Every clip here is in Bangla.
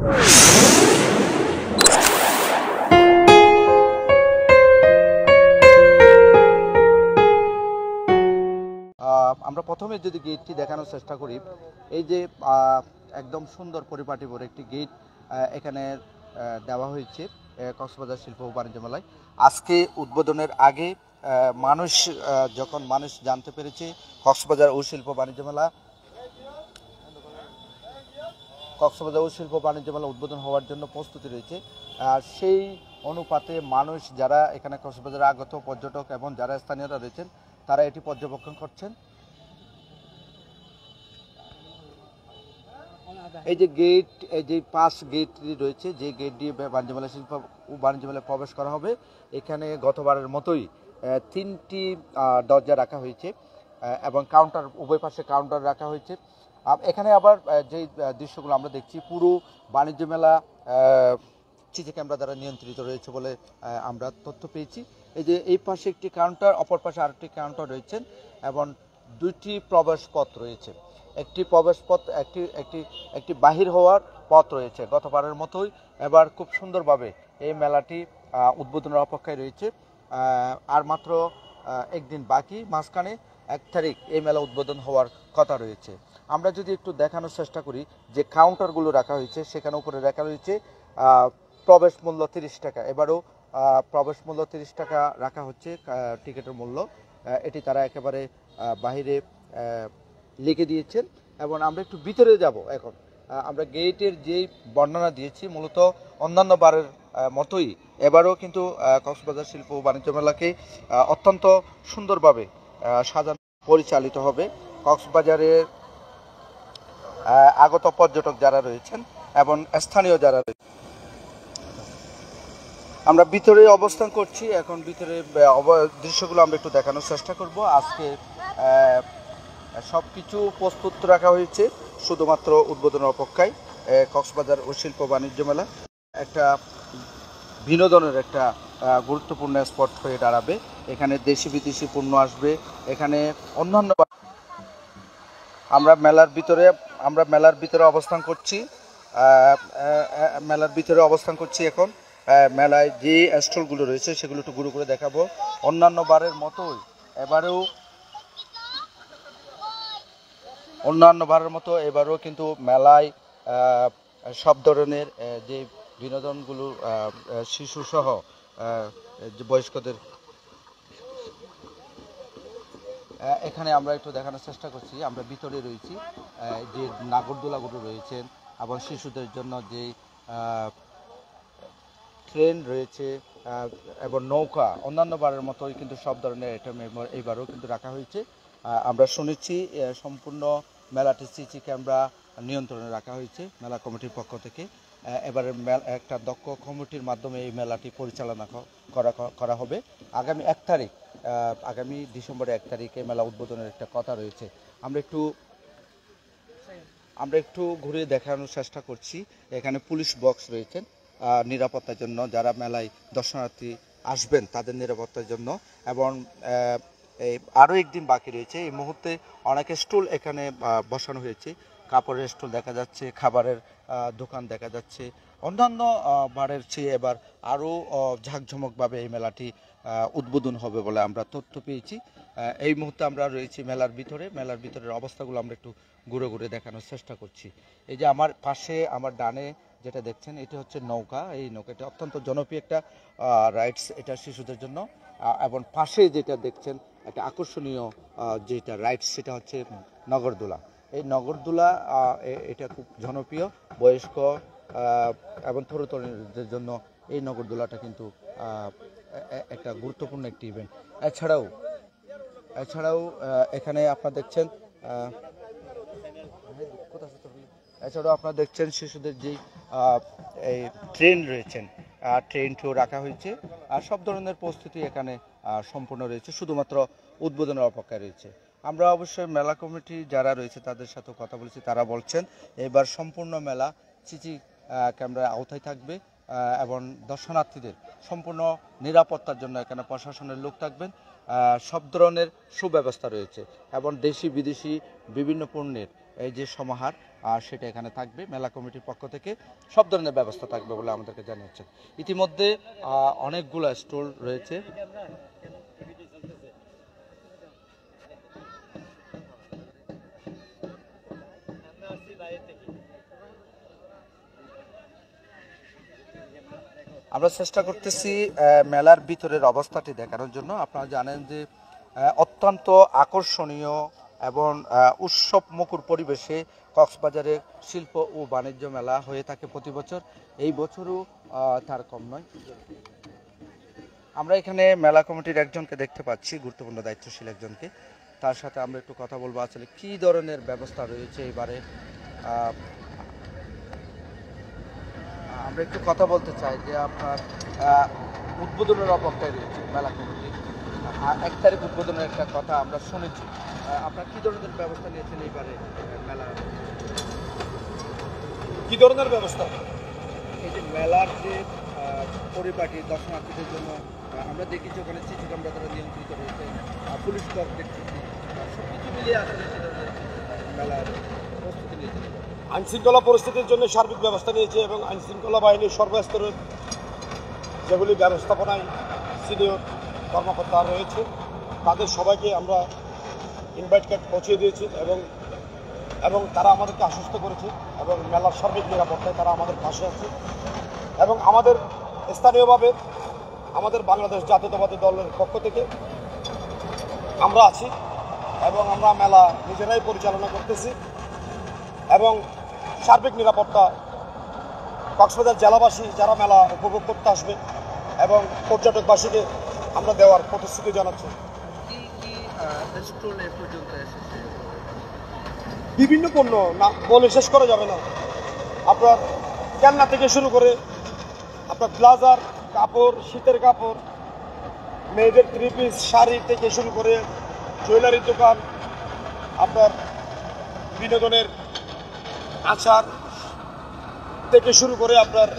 আমরা প্রথমে যদি গেটটি দেখানোর চেষ্টা করি, এই যে একদম সুন্দর পরিপাটির একটি গেট এখানে দেওয়া হয়েছে কক্সবাজার শিল্প ও বাণিজ্য মেলায়। আজকে উদ্বোধনের আগে যখন মানুষ জানতে পেরেছে কক্সবাজার ও শিল্প বাণিজ্য মেলা উদ্বোধন হওয়ার জন্য প্রস্তুতি রয়েছে, সেই অনুপাতে মানুষ যারা এখানে কক্সবাজারে আগত পর্যটক এবং যারা স্থানীয়রা রয়েছেন তারা এটি পর্যবেক্ষণ করছেন। এই যে গেট, এই যে 5 গেটটি রয়েছে, যে গেট দিয়ে বাণিজ্য মেলা শিল্প ও বাণিজ্য মেলায় প্রবেশ করা হবে, এখানে গতবারের মতোই 3টি দরজা রাখা হয়েছে এবং কাউন্টার, উভয় পাশে কাউন্টার রাখা হয়েছে। এখানে আবার যে দৃশ্যগুলো আমরা দেখছি, পুরো বাণিজ্য মেলা সিসি ক্যামেরা দ্বারা নিয়ন্ত্রিত রয়েছে বলে আমরা তথ্য পেয়েছি। এই যে এই পাশে একটি কাউন্টার, অপর পাশে আরেকটি কাউন্টার রয়েছেন এবং 2টি প্রবেশ পথ রয়েছে। একটি প্রবেশ পথ, একটি বাহির হওয়ার পথ রয়েছে। গতবারের মতোই এবার খুব সুন্দরভাবে এই মেলাটি উদ্বোধনের অপেক্ষায় রয়েছে। আর মাত্র একদিন বাকি, মাঝখানে 1 তারিখ এই মেলা উদ্বোধন হওয়ার কথা রয়েছে। আমরা যদি একটু দেখানোর চেষ্টা করি, যে কাউন্টারগুলো রাখা হয়েছে সেখানে উপরে রাখা রয়েছে প্রবেশ মূল্য 30 টাকা। এবারও প্রবেশ মূল্য 30 টাকা রাখা হচ্ছে টিকিটের মূল্য। এটি তারা একেবারে বাহিরে লিখে দিয়েছেন। এবং আমরা একটু ভিতরে যাব। এখন আমরা গেটের যেই বর্ণনা দিয়েছি, মূলত অন্যান্য বারের মতোই এবারও কিন্তু কক্সবাজার শিল্প ও বাণিজ্য মেলাকে অত্যন্ত সুন্দরভাবে সাজানো পরিচালিত হবে। কক্সবাজারের আগত পর্যটক যারা রয়েছেন এবং স্থানীয় যারা রয়েছেন, আমরা ভিতরে অবস্থান করছি। এখন ভিতরে দৃশ্যগুলো আমরা একটু দেখানোর চেষ্টা করব। আজকে সব কিছু প্রস্তুত রাখা হয়েছে শুধুমাত্র উদ্বোধনের অপেক্ষায়। কক্সবাজার ও শিল্প বাণিজ্য মেলা একটা বিনোদনের একটা গুরুত্বপূর্ণ স্পট হয়ে দাঁড়াবে। এখানে দেশি বিদেশি পণ্য আসবে। এখানে অন্যান্য আমরা মেলার ভিতরে অবস্থান করছি। এখন মেলায় যে স্টলগুলো রয়েছে সেগুলো একটু ঘুরে ঘুরে দেখাবো। অন্যান্য বারের মতো এবারও কিন্তু মেলায় সব ধরনের যে বিনোদনগুলো শিশুসহ যে বয়স্কদের, এখানে আমরা একটু দেখানোর চেষ্টা করছি। আমরা ভিতরে রয়েছি, যে নাগরদোলাগুলো রয়েছেন এবং শিশুদের জন্য যে ট্রেন রয়েছে এবং নৌকা, অন্যান্য বারের মতোই কিন্তু সব ধরনের আইটেম এবারও কিন্তু রাখা হয়েছে। আমরা শুনেছি সম্পূর্ণ মেলাটি সিসি ক্যামেরা নিয়ন্ত্রণে রাখা হয়েছে মেলা কমিটির পক্ষ থেকে। এবারে একটা দক্ষ কমিটির মাধ্যমে এই মেলাটি পরিচালনা করা হবে। আগামী ডিসেম্বরের 1 তারিখে মেলা উদ্বোধনের একটা কথা রয়েছে। আমরা একটু ঘুরে দেখানোর চেষ্টা করছি। এখানে পুলিশ বক্স রয়েছেন নিরাপত্তার জন্য, যারা মেলায় দর্শনার্থী আসবেন তাদের নিরাপত্তার জন্য। এবং আরও একদিন বাকি রয়েছে। এই মুহূর্তে অনেক স্টল এখানে বসানো হয়েছে। কাপড়ের স্টল দেখা যাচ্ছে, খাবারের দোকান দেখা যাচ্ছে। অন্যান্য বারের চেয়ে এবার আরও ঝাঁকঝমকভাবে এই মেলাটি উদ্বোধন হবে বলে আমরা তথ্য পেয়েছি। এই মুহূর্তে আমরা রয়েছি মেলার ভিতরের অবস্থাগুলো আমরা একটু ঘুরে ঘুরে দেখানোর চেষ্টা করছি। এই যে আমার পাশে, আমার ডানে যেটা দেখছেন, এটি হচ্ছে নৌকা। এই নৌকাটি অত্যন্ত জনপ্রিয় একটা রাইডস, এটা শিশুদের জন্য। এবং পাশে যেটা দেখছেন একটা আকর্ষণীয় যেটা রাইডস, সেটা হচ্ছে নগরদোলা। এই নগরদোলা এটা খুব জনপ্রিয় বয়স্ক এবং তরুণীদের জন্য। এই নগরদোলাটা কিন্তু একটা গুরুত্বপূর্ণ একটি ইভেন্ট। এছাড়াও এখানে আপনারা দেখছেন শিশুদের যেই এই ট্রেন রয়েছেন, ট্রেনটিও রাখা হয়েছে। আর সব ধরনের প্রস্তুতি এখানে সম্পূর্ণ রয়েছে, শুধুমাত্র উদ্বোধনের অপেক্ষায় রয়েছে। আমরা অবশ্যই মেলা কমিটি যারা রয়েছে তাদের সাথে কথা বলেছি, তারা বলছেন এবার সম্পূর্ণ মেলা সিসি ক্যামেরার আওতায় থাকবে এবং দর্শনার্থীদের সম্পূর্ণ নিরাপত্তার জন্য এখানে প্রশাসনের লোক থাকবেন। সব ধরনের সুব্যবস্থা রয়েছে এবং দেশি বিদেশি বিভিন্ন পণ্যের এই যে সমাহার সেটা এখানে থাকবে। মেলা কমিটির পক্ষ থেকে সব ধরনের ব্যবস্থা থাকবে বলে আমাদেরকে জানিয়েছেন। ইতিমধ্যে অনেকগুলো স্টল রয়েছে। আমরা চেষ্টা করতেছি মেলার ভিতরের অবস্থাটি দেখানোর জন্য। আপনারা জানেন যে অত্যন্ত আকর্ষণীয় এবং উৎসব মুখর পরিবেশে কক্সবাজারে শিল্প ও বাণিজ্য মেলা হয়ে থাকে প্রতি বছর। এই বছরও তার কম নয়। আমরা এখানে মেলা কমিটির একজনকে দেখতে পাচ্ছি, গুরুত্বপূর্ণ দায়িত্বশীল একজনকে। তার সাথে আমরা একটু কথা বলবো আসলে কী ধরনের ব্যবস্থা রয়েছে এবারে। আমরা একটু কথা বলতে চাই যে আপনার উদ্বোধনের অপেক্ষায় রয়েছে মেলা কমিটি। 1 তারিখ উদ্বোধনের একটা কথা আমরা শুনেছি। আপনার কী ধরনের ব্যবস্থা নিয়েছেন এইবারে মেলা? কী ধরনের ব্যবস্থা? এই যে মেলার যে পরিপাটি দর্শনার্থীদের জন্য আমরা দেখেছি ওখানে সিসি ক্যামেরা দ্বারা নিয়ন্ত্রিত রয়েছে, পুলিশ টক দেখতেছি, সব কিছু মিলিয়ে আসলে কী ধরনের মেলার প্রস্তুতি নিয়েছেন? আইনশৃঙ্খলা পরিস্থিতির জন্য সার্বিক ব্যবস্থা নিয়েছে এবং আইনশৃঙ্খলা বাহিনীর সর্বস্তরের যেগুলি ব্যবস্থাপনায় সিনিয়র কর্মকর্তা রয়েছে তাদের সবাইকে আমরা ইনভাইট কার্ড পৌঁছে দিয়েছি এবং তারা আমাদেরকে আশ্বস্ত করেছে এবং মেলার সার্বিক নিরাপত্তায় তারা আমাদের পাশে আছে। এবং আমাদের স্থানীয়ভাবে আমাদের বাংলাদেশ জাতীয়তাবাদী দলের পক্ষ থেকে আমরা আছি এবং আমরা মেলা নিজেরাই পরিচালনা করতেছি এবং সার্বিক নিরাপত্তা কক্সবাজার জেলাবাসী যারা মেলা উপভোগ করতে আসবে এবং পর্যটকবাসীকে আমরা দেওয়ার প্রতিশ্রুতি জানাচ্ছি। বিভিন্ন পণ্য না বলে শেষ করা যাবে না। আপনার খেলনা থেকে শুরু করে আপনার ব্লাজার, কাপড়, শীতের কাপড়, মেয়েদের 3 পিস শাড়ি থেকে শুরু করে জুয়েলারির দোকান, আপনার বিনোদনের আচার থেকে শুরু করে আপনার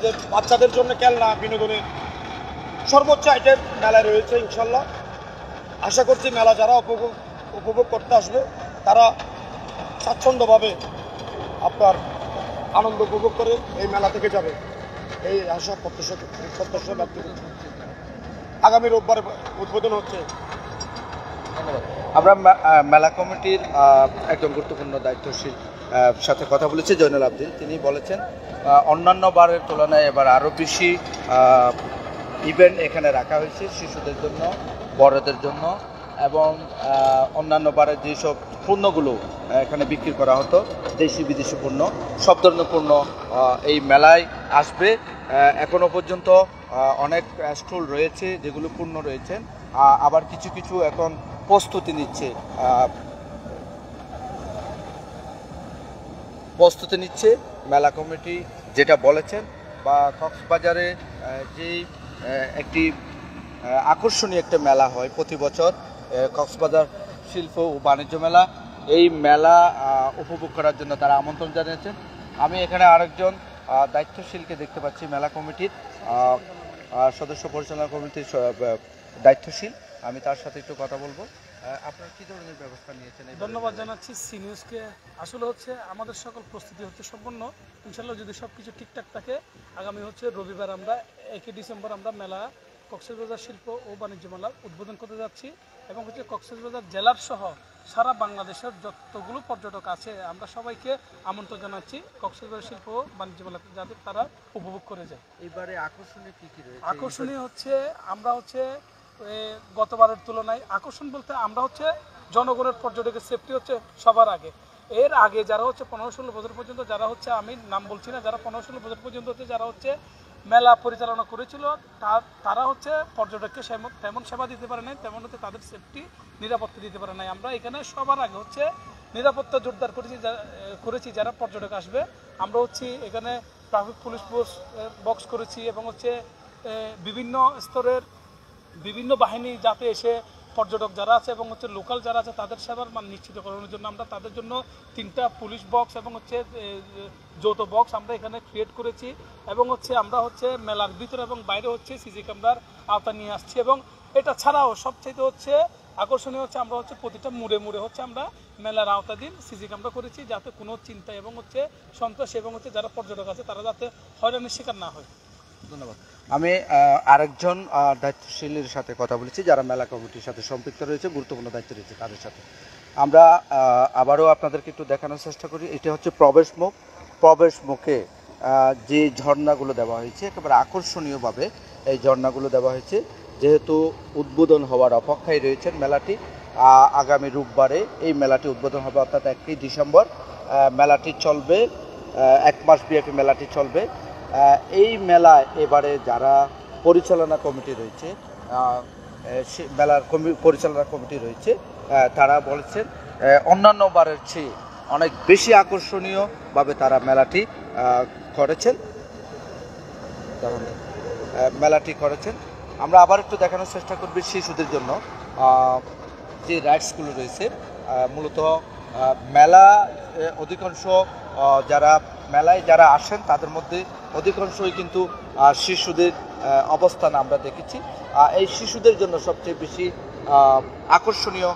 যে বাচ্চাদের জন্য খেলনা, বিনোদনের সর্বোচ্চ আইটেম মেলায় রয়েছে ইনশাল্লাহ। আশা করছি মেলা যারা উপভোগ করতে আসবে তারা স্বাচ্ছন্দ্যভাবে আপনার আনন্দ উপভোগ করে এই মেলা থেকে যাবে, এই আশা প্রত্যাশা ব্যক্ত করছি। আগামী রোববার উদ্বোধন হচ্ছে। ধন্যবাদ। আমরা মেলা কমিটির একজন গুরুত্বপূর্ণ দায়িত্বশীল সাথে কথা বলেছি, জয়নুল আবদিন। তিনি বলেছেন অন্যান্য বারের তুলনায় এবার আরও বেশি ইভেন্ট এখানে রাখা হয়েছে শিশুদের জন্য, বড়দের জন্য এবং অন্যান্য বারের যেসব পণ্যগুলো এখানে বিক্রি করা হতো, দেশি বিদেশি পণ্য, সব ধরনের পণ্য এই মেলায় আসবে। এখনও পর্যন্ত অনেক স্টল রয়েছে যেগুলো পূর্ণ রয়েছেন, আবার কিছু কিছু এখন প্রস্তুতি নিচ্ছে মেলা কমিটি যেটা বলেছেন। বা কক্সবাজারে যেই একটি আকর্ষণীয় একটা মেলা হয় প্রতি বছর, কক্সবাজার শিল্প ও বাণিজ্য মেলা, এই মেলা উপভোগ করার জন্য তারা আমন্ত্রণ জানিয়েছেন। আমি এখানে আরেকজন দায়িত্বশীলকে দেখতে পাচ্ছি, মেলা কমিটির সদস্য পরিচালনা কমিটির দায়িত্বশীল। আমি তার সাথে একটু কথা বলবো। আপনারা কী ধরনের ব্যবস্থা নিয়েছেন? ধন্যবাদ জানাচ্ছি সিনিউজকে। আসলে হচ্ছে আমাদের সকল প্রস্তুতি হচ্ছে সম্পূর্ণ। ইনশাল্লাহ যদি সব কিছু ঠিকঠাক থাকে, আগামী হচ্ছে রবিবার আমরা 1 ডিসেম্বর আমরা মেলা কক্সবাজার শিল্প ও বাণিজ্য মেলা উদ্বোধন করতে যাচ্ছি এবং হচ্ছে কক্সবাজার জেলার সহ সারা বাংলাদেশের যতগুলো পর্যটক আছে আমরা সবাইকে আমন্ত্রণ জানাচ্ছি কক্সবাজার শিল্প ও বাণিজ্য মেলা, যাতে তারা উপভোগ করে যায়। এবারে আকর্ষণীয় কী কী রয়েছে? আকর্ষণীয় হচ্ছে আমরা হচ্ছে গতবারের তুলনায় আকর্ষণ বলতে আমরা হচ্ছে জনগণের পর্যটকের সেফটি হচ্ছে সবার আগে। এর আগে যারা হচ্ছে 15-16 বছর পর্যন্ত, যারা হচ্ছে আমি নাম বলছি না, যারা 15-16 বছর পর্যন্ত হচ্ছে যারা হচ্ছে মেলা পরিচালনা করেছিল, তারা হচ্ছে পর্যটককে তেমন সেবা দিতে পারে নাই, তেমন হচ্ছে তাদের সেফটি নিরাপত্তা দিতে পারে নাই। আমরা এখানে সবার আগে হচ্ছে নিরাপত্তা জোরদার করেছি যারা পর্যটক আসবে। আমরা হচ্ছে এখানে ট্রাফিক পুলিশ বক্স করেছি এবং হচ্ছে বিভিন্ন স্তরের বিভিন্ন বাহিনী যাতে এসে পর্যটক যারা আছে এবং হচ্ছে লোকাল যারা আছে তাদের সেবার মান নিশ্চিত করানোর জন্য আমরা তাদের জন্য 3টা পুলিশ বক্স এবং হচ্ছে যৌথ বক্স আমরা এখানে ক্রিয়েট করেছি এবং হচ্ছে আমরা হচ্ছে মেলার ভিতরে এবং বাইরে হচ্ছে সিসি ক্যামেরার আওতা নিয়ে আসছি। এবং এটা ছাড়াও সবচেয়ে হচ্ছে আকর্ষণীয় হচ্ছে আমরা হচ্ছে প্রতিটা মুড়ে মুড়ে হচ্ছে আমরা মেলার আওতাধীন সিসি ক্যামেরা করেছি, যাতে কোনো চিন্তা এবং হচ্ছে সন্ত্রাস এবং হচ্ছে যারা পর্যটক আছে তারা যাতে হয়রানির শিকার না হয়। ধন্যবাদ। আমি আরেকজন দায়িত্বশীলের সাথে কথা বলেছি যারা মেলা কমিটির সাথে সম্পৃক্ত রয়েছে, গুরুত্বপূর্ণ দায়িত্ব রয়েছে তাদের সাথে। আমরা আবারও আপনাদেরকে একটু দেখানোর চেষ্টা করি। এটা হচ্ছে প্রবেশ মুখ। প্রবেশ মুখে যে ঝর্ণাগুলো দেওয়া হয়েছে একেবারে আকর্ষণীয়ভাবে এই ঝর্ণাগুলো দেওয়া হয়েছে, যেহেতু উদ্বোধন হওয়ার অপেক্ষায় রয়েছেন মেলাটি। আগামী রোববারে এই মেলাটি উদ্বোধন হবে, অর্থাৎ 1 ডিসেম্বর। মেলাটি চলবে 1 মাস ব্যাপী মেলাটি চলবে। এই মেলায় এবারে যারা পরিচালনা কমিটি রয়েছে, মেলার পরিচালনা কমিটি রয়েছে, তারা বলেছেন অন্যান্য বারের চেয়ে অনেক বেশি আকর্ষণীয়ভাবে তারা মেলাটি করেছেন। আমরা আবার একটু দেখানোর চেষ্টা করব শিশুদের জন্য যে রাইডসগুলো রয়েছে। মূলত মেলা অধিকাংশ মেলায় যারা আসেন তাদের মধ্যে অধিকাংশই কিন্তু শিশুদের অবস্থান আমরা দেখেছি। এই শিশুদের জন্য সবচেয়ে বেশি আকর্ষণীয়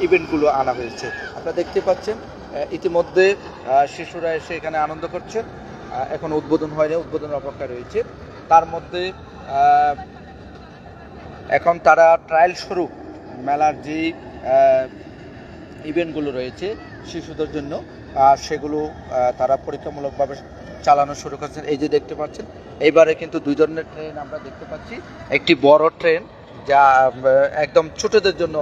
ইভেন্টগুলো আনা হয়েছে। আপনারা দেখতে পাচ্ছেন ইতিমধ্যে শিশুরা এসে এখানে আনন্দ করছেন। এখন উদ্বোধন হয়নি, উদ্বোধনের অপেক্ষায় রয়েছে। তার মধ্যে এখন তারা ট্রায়াল স্বরূপ মেলার যে ইভেন্টগুলো রয়েছে শিশুদের জন্য সেগুলো তারা পরীক্ষামূলকভাবে চালানো শুরু করেছেন। এই যে দেখতে পাচ্ছেন এইবারে কিন্তু 2 ধরনের ট্রেন আমরা দেখতে পাচ্ছি। একটি বড় ট্রেন যা একদম ছোটদের জন্য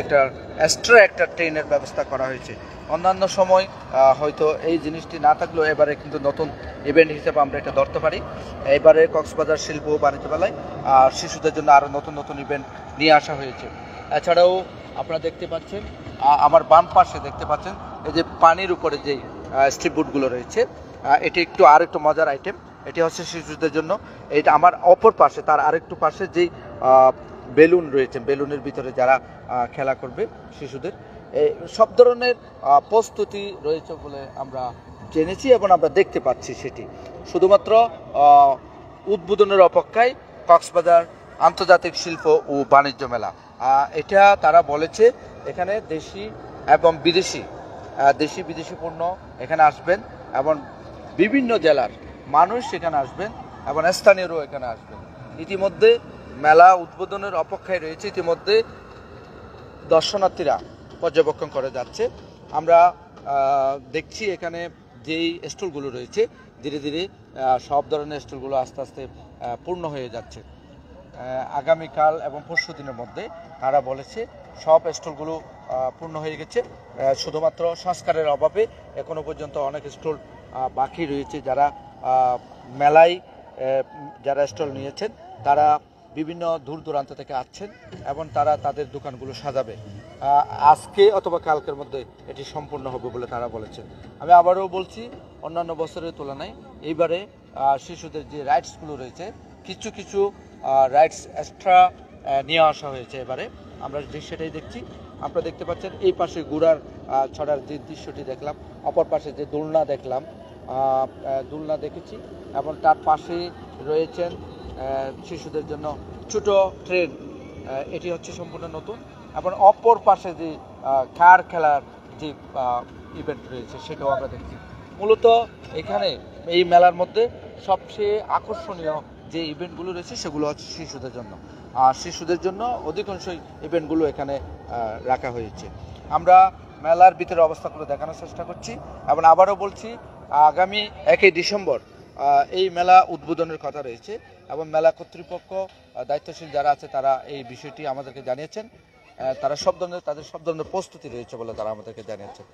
একটা ট্রেনের ব্যবস্থা করা হয়েছে। অন্যান্য সময় হয়তো এই জিনিসটি না থাকলেও এবারে কিন্তু নতুন ইভেন্ট হিসেবে আমরা এটা ধরতে পারি। এবারে কক্সবাজার শিল্প ও বাণিজ্য মেলায় শিশুদের জন্য আরও নতুন নতুন ইভেন্ট নিয়ে আসা হয়েছে। এছাড়াও আপনারা দেখতে পাচ্ছেন আমার বাম পাশে দেখতে পাচ্ছেন এই যে পানির উপরে যে স্ট্রিট বোটগুলো রয়েছে, এটি আরেকটু মজার আইটেম। এটি হচ্ছে শিশুদের জন্য। এটা আমার অপর পাশে তার আরেকটু পাশে যেই বেলুন রয়েছে, বেলুনের ভিতরে যারা খেলা করবে শিশুদের, এই সব ধরনের প্রস্তুতি রয়েছে বলে আমরা জেনেছি এবং আমরা দেখতে পাচ্ছি। সেটি শুধুমাত্র উদ্বোধনের অপেক্ষায় কক্সবাজার আন্তর্জাতিক শিল্প ও বাণিজ্য মেলা। এটা তারা বলেছে এখানে দেশি এবং বিদেশি পণ্য এখানে আসবেন এবং বিভিন্ন জেলার মানুষ এখানে আসবেন এবং স্থানীয়রাও এখানে আসবেন। ইতিমধ্যে মেলা উদ্বোধনের অপেক্ষায় রয়েছে। ইতিমধ্যে দর্শনার্থীরা পর্যবেক্ষণ করে যাচ্ছে। আমরা দেখছি এখানে যেই স্টলগুলো রয়েছে ধীরে ধীরে সব ধরনের স্টলগুলো আস্তে আস্তে পূর্ণ হয়ে যাচ্ছে। আগামীকাল এবং পরশু দিনের মধ্যে তারা বলেছে সব স্টলগুলো পূর্ণ হয়ে গেছে। শুধুমাত্র সংস্কারের অভাবে এখনো পর্যন্ত অনেক স্টল বাকি রয়েছে। যারা মেলায় যারা স্টল নিয়েছেন তারা বিভিন্ন দূর দূরান্ত থেকে আসছেন এবং তারা তাদের দোকানগুলো সাজাবে। আজকে অথবা কালকের মধ্যে এটি সম্পূর্ণ হবে বলে তারা বলেছেন। আমি আবারও বলছি, অন্যান্য বছরের তুলনায় এইবারে শিশুদের যে রাইডসগুলো রয়েছে কিছু কিছু রাইডস এক্সট্রা নিয়ে আসা হয়েছে। এবারে আমরা সেটাই দেখছি। আপনারা দেখতে পাচ্ছেন এই পাশে ঘোড়ার ছড়ার যে দৃশ্যটি দেখলাম, অপর পাশে যে দোলনা দেখলাম, দোলনা দেখেছি এবং তার পাশে রয়েছেন শিশুদের জন্য ছোট ট্রেন। এটি হচ্ছে সম্পূর্ণ নতুন। এবং অপর পাশে যে কার খেলার যে ইভেন্ট রয়েছে সেটাও আমরা দেখছি। মূলত এখানে এই মেলার মধ্যে সবচেয়ে আকর্ষণীয় যে ইভেন্টগুলো রয়েছে সেগুলো হচ্ছে শিশুদের জন্য। আর শিশুদের জন্য অধিকাংশই ইভেন্টগুলো এখানে রাখা হয়েছে। আমরা মেলার ভিতরে অবস্থা করে দেখানোর চেষ্টা করছি এবং আবারও বলছি আগামী 1 ডিসেম্বর এই মেলা উদ্বোধনের কথা রয়েছে এবং মেলা কর্তৃপক্ষ দায়িত্বশীল যারা আছে তারা এই বিষয়টি আমাদেরকে জানিয়েছেন। তাদের সব ধরনের প্রস্তুতি রয়েছে বলে তারা আমাদেরকে জানিয়েছেন।